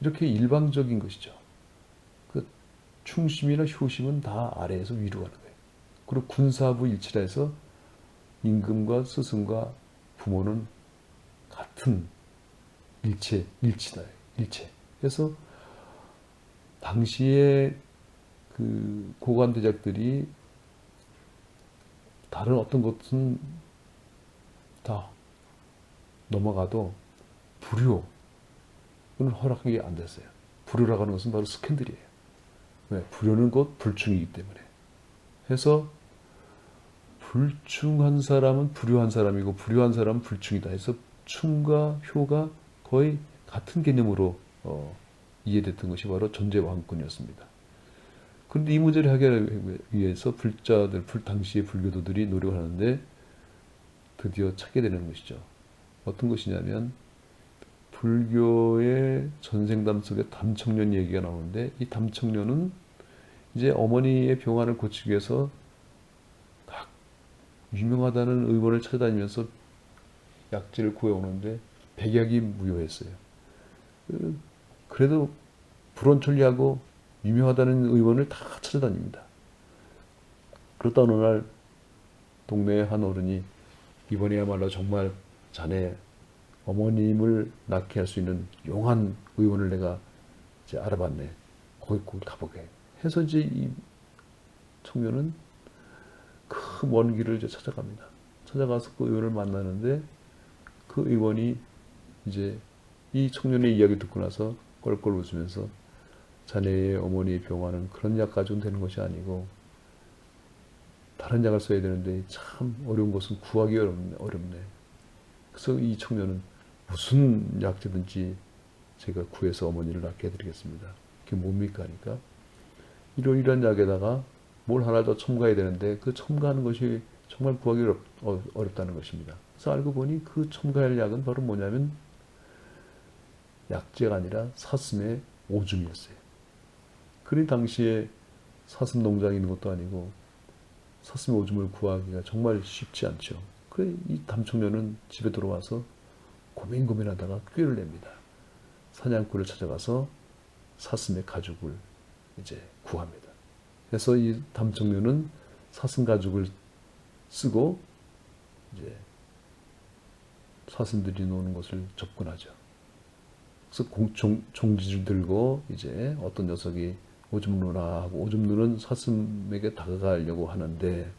[SPEAKER 1] 이렇게 일방적인 것이죠. 그 충심이나 효심은 다 아래에서 위로 가는 거예요. 그리고 군사부 일치라 해서 임금과 스승과 부모는 같은 일치다. 일체. 그래서 당시에 그 고관 대작들이 다른 어떤 것은 다 넘어가도 불효는 허락하기 안 됐어요. 불효라고 하는 것은 바로 스캔들이에요. 왜? 불효는 곧 불충이기 때문에. 해서 불충한 사람은 불효한 사람이고 불효한 사람은 불충이다. 해서 충과 효가 거의 같은 개념으로 이해됐던 것이 바로 존재왕권이었습니다. 그런데 이 문제를 해결하기 위해서 당시의 불교도들이 노력을 하는데 드디어 찾게 되는 것이죠. 어떤 것이냐면 불교의 전생담 속에 담청련 얘기가 나오는데 이 담청련은 이제 어머니의 병환을 고치기 위해서 각 유명하다는 의원을 찾아다니면서 약재를 구해오는데 백약이 무효했어요. 그래도 불원천리하고 유명하다는 의원을 다 찾아다닙니다. 그러다 어느 날 동네의 한 어른이 이번에야말로 정말 자네 어머님을 낫게 할 수 있는 용한 의원을 내가 이제 알아봤네. 거기 꼭 가보게. 해서 이제 이 청년은 그 먼 길을 이제 찾아갑니다. 찾아가서 그 의원을 만나는데 그 의원이 이제 이 청년의 이야기 듣고 나서 껄껄 웃으면서 자네의 어머니의 병화는 그런 약 가지고는 되는 것이 아니고 다른 약을 써야 되는데 참 어려운 것은 구하기 어렵네. 그래서 이 청년은 무슨 약재든지 제가 구해서 어머니를 낫게 해드리겠습니다. 그게 뭡니까 하니까 이러이러한 약에다가 뭘 하나 더 첨가해야 되는데 그 첨가하는 것이 정말 구하기 어렵다는 것입니다. 그래서 알고 보니 그 첨가할 약은 바로 뭐냐면 약재가 아니라 사슴의 오줌이었어요. 그리 당시에 사슴 농장이 있는 것도 아니고 사슴의 오줌을 구하기가 정말 쉽지 않죠. 그래 이 담청년은 집에 들어와서 고민하다가 꾀를 냅니다. 사냥꾼을 찾아가서 사슴의 가죽을 이제 구합니다. 그래서 이 담청년은 사슴 가죽을 쓰고 이제 사슴들이 노는 곳을 접근하죠. 그래서 종지를 들고 이제 어떤 녀석이 오줌 누나 하고 오줌 누는 사슴에게 다가가려고 하는데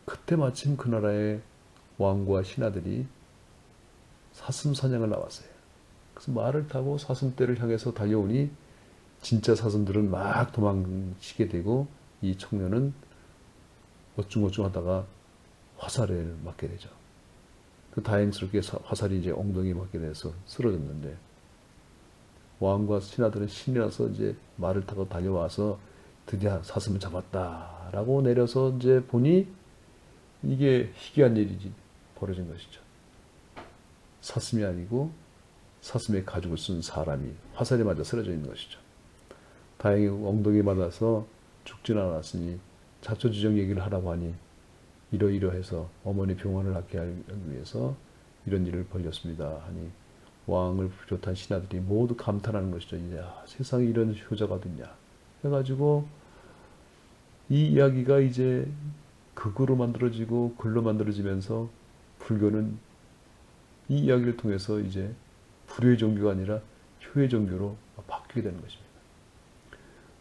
[SPEAKER 1] 그때 마침 그 나라의 왕과 신하들이 사슴 사냥을 나왔어요. 그래서 말을 타고 사슴떼를 향해서 달려오니 진짜 사슴들은 막 도망치게 되고 이 청년은 어중어중하다가 화살을 맞게 되죠. 그 다행스럽게 화살이 이제 엉덩이에 맞게 돼서 쓰러졌는데 왕과 신하들은 신이 나서 이제 말을 타고 달려와서 드디어 사슴을 잡았다라고 내려서 이제 보니 이게 희귀한 일이 벌어진 것이죠. 사슴이 아니고 사슴의 가죽을 쓴 사람이 화살에 맞아 쓰러져 있는 것이죠. 다행히 엉덩이에 맞아서 죽지는 않았으니 자초지종 얘기를 하라고 하니 이러이러해서 어머니 병원을 낫게 하기 위해서 이런 일을 벌였습니다 하니 왕을 비롯한 신하들이 모두 감탄하는 것이죠. 야, 세상에 이런 효자가 어딨냐 해가지고 이 이야기가 이제 극으로 만들어지고 글로 만들어지면서 불교는 이 이야기를 통해서 이제 불효의 종교가 아니라 효의 종교로 바뀌게 되는 것입니다.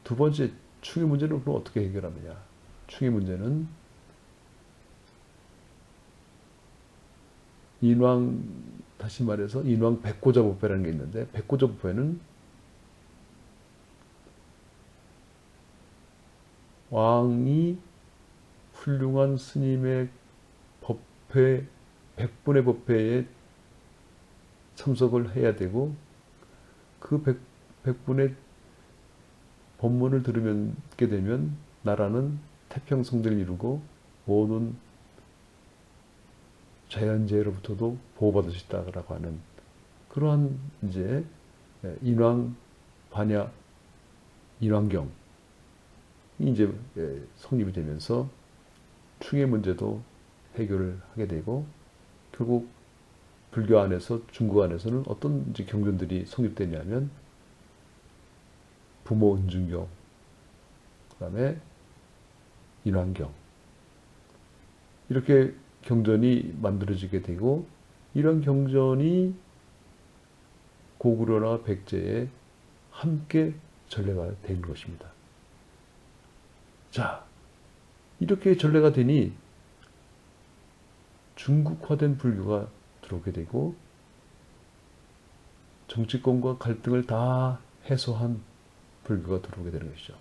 [SPEAKER 1] 두 번째, 충의 문제는 그럼 어떻게 해결하느냐. 충의 문제는 다시 말해서 인왕 백고자법회라는 게 있는데 백고자법회는 왕이 훌륭한 스님의 법회, 백분의 법회에 참석을 해야 되고 그 백분의 법문을 들으게 되면 나라는 태평성대를 이루고 모든 자연재해로부터도 보호받을 수 있다라고 하는 그러한 이제 인왕 반야 인왕경이 이제 성립이 되면서 충의 문제도 해결을 하게 되고 결국 불교 안에서 중국 안에서는 어떤 이제 경전들이 성립되냐면 부모 은중경, 그다음에 인왕경 이렇게 경전이 만들어지게 되고 이런 경전이 고구려나 백제에 함께 전래가 된 것입니다. 자, 이렇게 전래가 되니 중국화된 불교가 들어오게 되고 정치권과 갈등을 다 해소한 불교가 들어오게 되는 것이죠.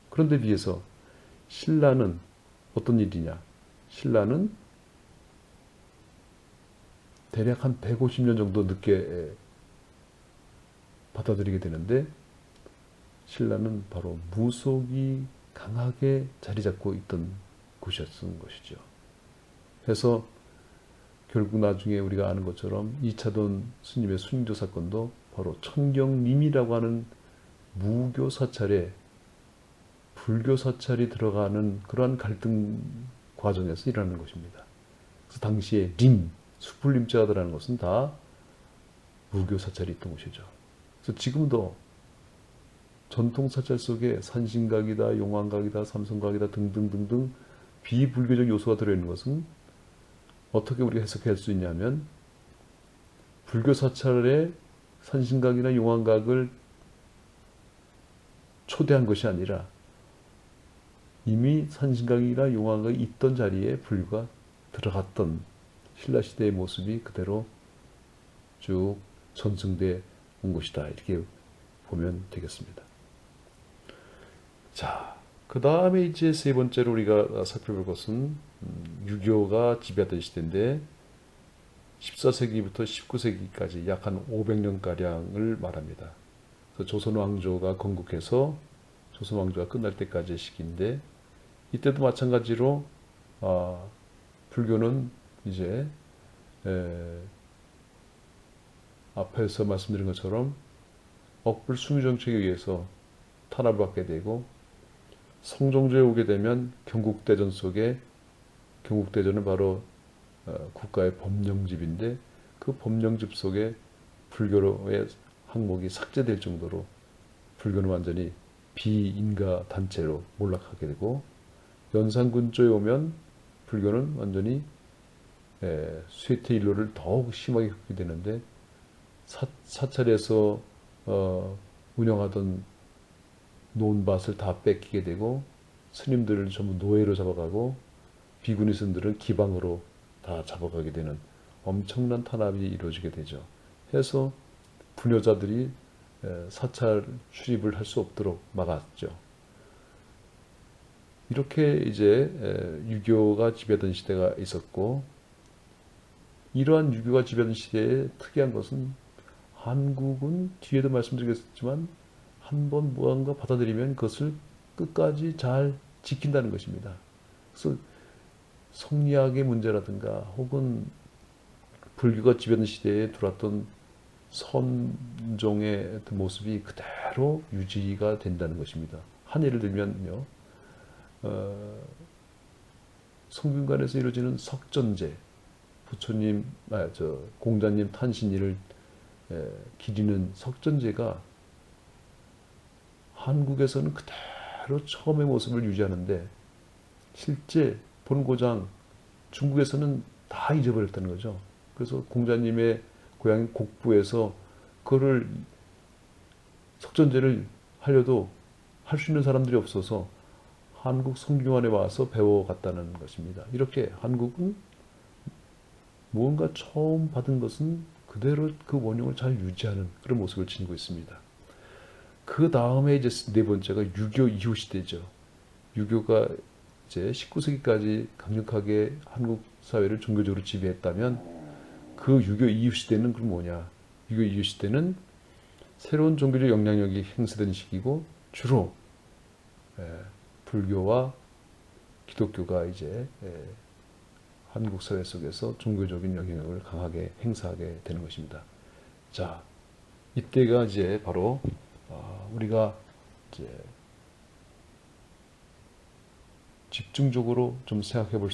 [SPEAKER 1] 그런데 비해서 신라는 어떤 일이냐? 신라는 대략 한 150년 정도 늦게 받아들이게 되는데, 신라는 바로 무속이 강하게 자리 잡고 있던 곳이었던 것이죠. 그래서 결국 나중에 우리가 아는 것처럼 이차돈 스님의 순교 사건도 바로 청경림이라고 하는 무교 사찰에 불교 사찰이 들어가는 그러한 갈등 과정에서 일어나는 것입니다. 그래서 당시에 림, 수풀림자가 들어가는 것은 다 무교 사찰이 있던 것이죠. 그래서 지금도 전통 사찰 속에 산신각이다, 용왕각이다, 삼성각이다 등등등등 비불교적 요소가 들어있는 것은 어떻게 우리가 해석할 수 있냐면, 불교 사찰에 산신각이나 용왕각을 초대한 것이 아니라 이미 산신각이나 용왕각이 있던 자리에 불교가 들어갔던 신라시대의 모습이 그대로 쭉 전승돼 온 것이다, 이렇게 보면 되겠습니다. 자, 그 다음에 이제 세 번째로 우리가 살펴볼 것은 유교가 지배하던 시대인데, 14세기부터 19세기까지 약 한 500년가량을 말합니다. 그래서 조선 왕조가 건국해서 조선 왕조가 끝날 때까지의 시기인데, 이때도 마찬가지로 불교는 이제 앞에서 말씀드린 것처럼 억불 숭유 정책에 의해서 탄압을 받게 되고, 성종조에 오게 되면 경국대전 속에, 경국대전은 바로 국가의 법령집인데, 그 법령집 속에 불교의 항목이 삭제될 정도로 불교는 완전히 비인가 단체로 몰락하게 되고, 연산군조에 오면 불교는 완전히 쇠퇴일로를 더욱 심하게 겪게 되는데, 사찰에서 운영하던 논밭을 다 뺏기게 되고, 스님들을 전부 노예로 잡아가고, 비구니 스님들은 기방으로 다 잡아가게 되는 엄청난 탄압이 이루어지게 되죠. 해서 부녀자들이 사찰 출입을 할 수 없도록 막았죠. 이렇게 이제 유교가 지배하던 시대가 있었고, 이러한 유교가 지배하던 시대에 특이한 것은, 한국은 뒤에도 말씀드리겠지만 한번 무언가 받아들이면 그것을 끝까지 잘 지킨다는 것입니다. 그래서 성리학의 문제라든가 혹은 불교가 지배하던 시대에 들어왔던 선종의 모습이 그대로 유지가 된다는 것입니다. 한 예를 들면요, 성균관에서 이루어지는 석전제, 부처님, 공자님 탄신일을 기리는 석전제가 한국에서는 그대로 처음의 모습을 유지하는데, 실제 본고장 중국에서는 다 잊어버렸다는 거죠. 그래서 공자님의 고향인 곡부에서 그거를, 석전제를 하려도 할 수 있는 사람들이 없어서 한국 성균관에 와서 배워갔다는 것입니다. 이렇게 한국은 무언가 처음 받은 것은 그대로 그 원형을 잘 유지하는 그런 모습을 지니고 있습니다. 그 다음에 이제 네 번째가 유교 이후 시대죠. 유교가 이제 19세기까지 강력하게 한국 사회를 종교적으로 지배했다면, 그 유교 이후 시대는 그럼 뭐냐? 유교 이후 시대는 새로운 종교적 영향력이 행사된 시기고, 주로 불교와 기독교가 이제 한국 사회 속에서 종교적인 영향력을 강하게 행사하게 되는 것입니다. 자, 이때가 이제 바로 우리가 이제 집중적으로 좀 생각해 볼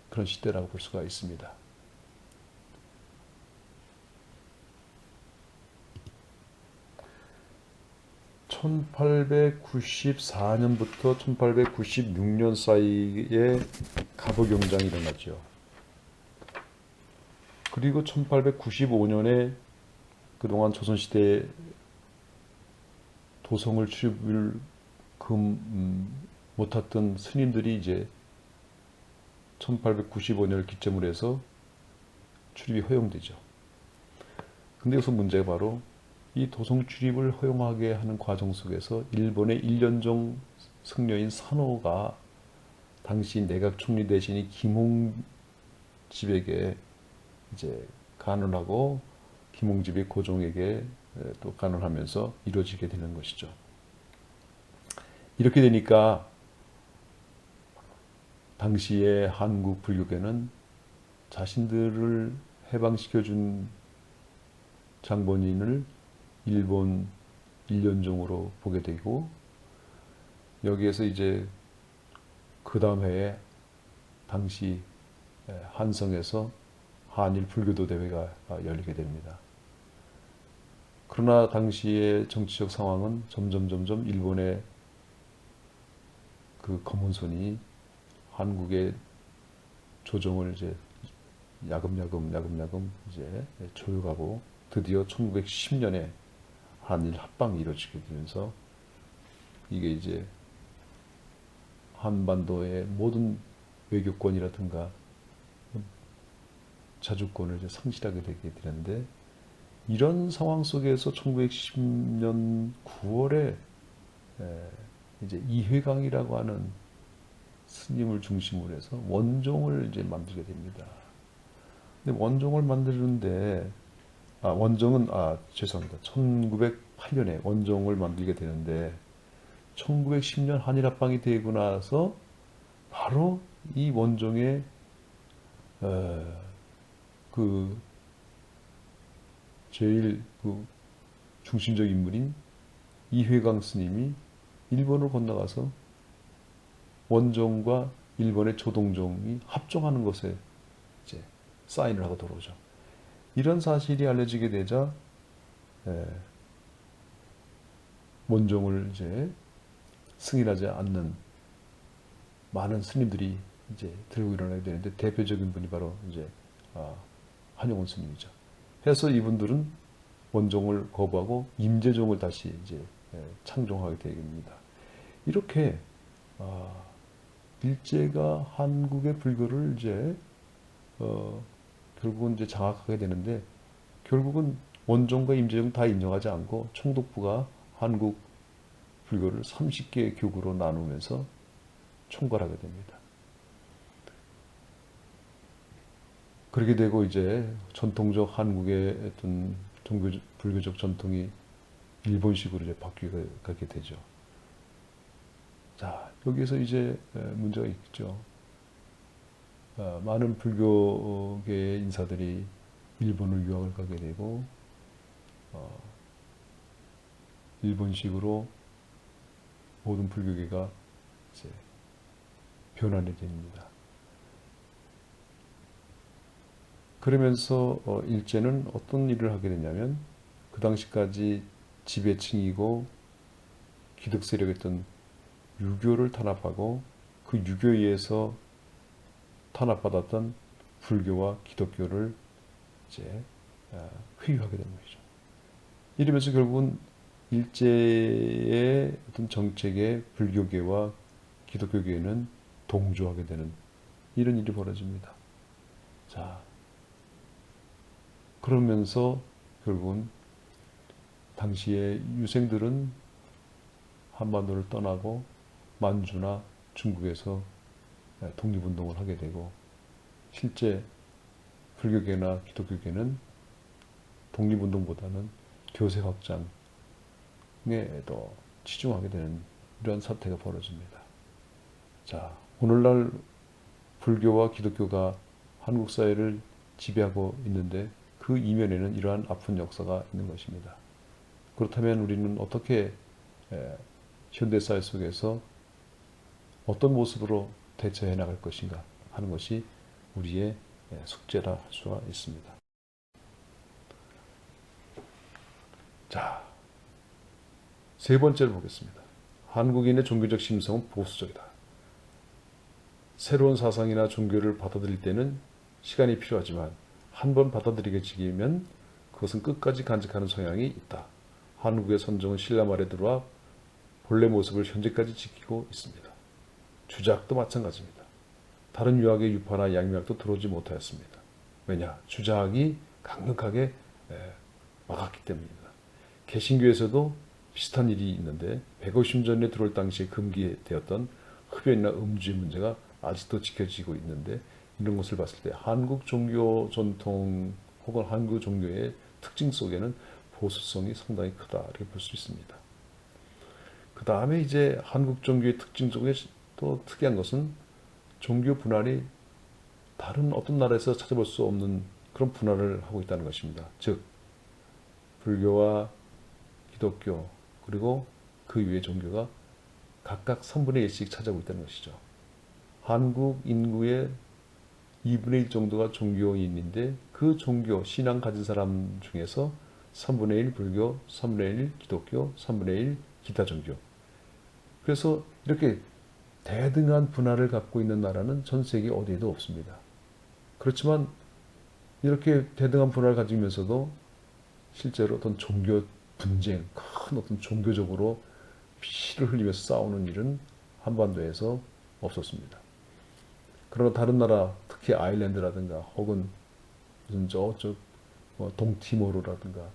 [SPEAKER 1] 그런 시대라고 볼 수가 있습니다. (1894년부터) (1896년) 사이에 갑오경장이 일어났죠. 그리고 1895년에 그동안 조선시대에 도성을 출입을 못했던 스님들이 이제 1895년을 기점으로 해서 출입이 허용되죠. 근데 여기서 문제가 바로, 이 도성 출입을 허용하게 하는 과정 속에서 일본의 일련종 승려인 산호가 당시 내각 총리 대신이 김홍집에게 이제 간언하고 김홍집이 고종에게 또 간언하면서 이루어지게 되는 것이죠. 이렇게 되니까 당시의 한국 불교계는 자신들을 해방시켜준 장본인을 일본 일련종으로 보게 되고, 여기에서 이제 그 다음 해에 당시 한성에서 한일 불교도 대회가 열리게 됩니다. 그러나 당시의 정치적 상황은 점점 일본의 그 검은 손이 한국의 조정을 이제 야금야금 이제 조여가고, 드디어 1910년에 한일 합방이 이루어지게 되면서 이게 이제 한반도의 모든 외교권이라든가 자주권을 이제 상실하게 되게 되는데, 이런 상황 속에서 1910년 9월에 이제 이회강이라고 하는 스님을 중심으로 해서 원종을 이제 만들게 됩니다. 근데 원종을 만드는데, 죄송합니다. 1908년에 원종을 만들게 되는데, 1910년 한일합방이 되고 나서 바로 이 원종의 그 제일 그 중심적 인물인 이회강 스님이 일본으로 건너가서 원종과 일본의 조동종이 합종하는 것에 이제 사인을 하고 들어오죠. 이런 사실이 알려지게 되자 원종을 이제 승인하지 않는 많은 스님들이 이제 들고 일어나게 되는데, 대표적인 분이 바로 이제 한용운 스님이죠. 해서 이분들은 원종을 거부하고 임재종을 다시 이제 창종하게 됩니다. 이렇게 일제가 한국의 불교를 이제 결국은 이제 장악하게 되는데, 결국은 원종과 임재종 다 인정하지 않고 총독부가 한국 불교를 30개의 교구로 나누면서 총괄하게 됩니다. 그렇게 되고 이제 전통적 한국의 어떤 불교적 전통이 일본식으로 이제 바뀌게 되죠. 자, 여기에서 이제 문제가 있죠. 많은 불교계의 인사들이 일본을 유학을 가게 되고, 일본식으로 모든 불교계가 이제 변환이 됩니다. 그러면서 일제는 어떤 일을 하게 되냐면, 그 당시까지 지배층이고 기득 세력이었던 유교를 탄압하고, 그 유교에 의해서 탄압받았던 불교와 기독교를 이제 회유하게 된 것이죠. 이러면서 결국은 일제의 어떤 정책에 불교계와 기독교계는 동조하게 되는 이런 일이 벌어집니다. 자, 그러면서 결국은 당시의 유생들은 한반도를 떠나고 만주나 중국에서 독립운동을 하게 되고, 실제 불교계나 기독교계는 독립운동보다는 교세 확장에 더 치중하게 되는 이런 사태가 벌어집니다. 자, 오늘날 불교와 기독교가 한국 사회를 지배하고 있는데, 그 이면에는 이러한 아픈 역사가 있는 것입니다. 그렇다면 우리는 어떻게 현대사회 속에서 어떤 모습으로 대처해 나갈 것인가 하는 것이 우리의 숙제라 할 수가 있습니다. 자, 세 번째를 보겠습니다. 한국인의 종교적 심성은 보수적이다. 새로운 사상이나 종교를 받아들일 때는 시간이 필요하지만 한번 받아들이게 지기면 그것은 끝까지 간직하는 성향이 있다. 한국의 선종은 신라 말에 들어와 본래 모습을 현재까지 지키고 있습니다. 주작도 마찬가지입니다. 다른 유학의 유파나 양미학도 들어오지 못하였습니다. 왜냐? 주작이 강력하게 막았기 때문입니다. 개신교에서도 비슷한 일이 있는데 150년에 들어올 당시에 금기되었던 흡연이나 음주의 문제가 아직도 지켜지고 있는데 이런 것을 봤을 때 한국 종교 전통 혹은 한국 종교의 특징 속에는 보수성이 상당히 크다 이렇게 볼 수 있습니다. 그 다음에 이제 한국 종교의 특징 속에 또 특이한 것은 종교 분할이 다른 어떤 나라에서 찾아볼 수 없는 그런 분할을 하고 있다는 것입니다. 즉 불교와 기독교 그리고 그 위의 종교가 각각 3분의 1씩 차지하고 있다는 것이죠. 한국 인구의 2분의 1 정도가 종교인인데 그 종교, 신앙 가진 사람 중에서 3분의 1 불교, 3분의 1 기독교, 3분의 1 기타 종교. 그래서 이렇게 대등한 분할을 갖고 있는 나라는 전 세계 어디에도 없습니다. 그렇지만 이렇게 대등한 분할을 가지면서도 실제로 어떤 종교 분쟁, 큰 어떤 종교적으로 피를 흘리면서 싸우는 일은 한반도에서 없었습니다. 그러나 다른 나라, 특히 아일랜드라든가 혹은 무슨 저쪽 동티모르라든가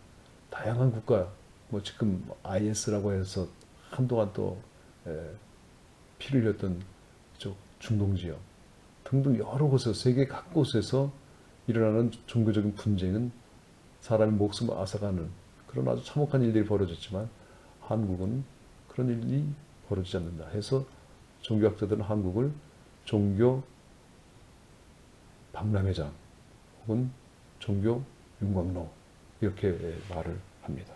[SPEAKER 1] 다양한 국가, 지금 IS라고 해서 한동안 또 피를 흘렸던 쪽 중동 지역 등등 여러 곳에서 세계 각곳에서 일어나는 종교적인 분쟁은 사람의 목숨을 앗아가는 그런 아주 참혹한 일들이 벌어졌지만 한국은 그런 일이 벌어지지 않는다 해서 종교학자들은 한국을 종교 박람회장 혹은 종교 윤광로 이렇게 말을 합니다.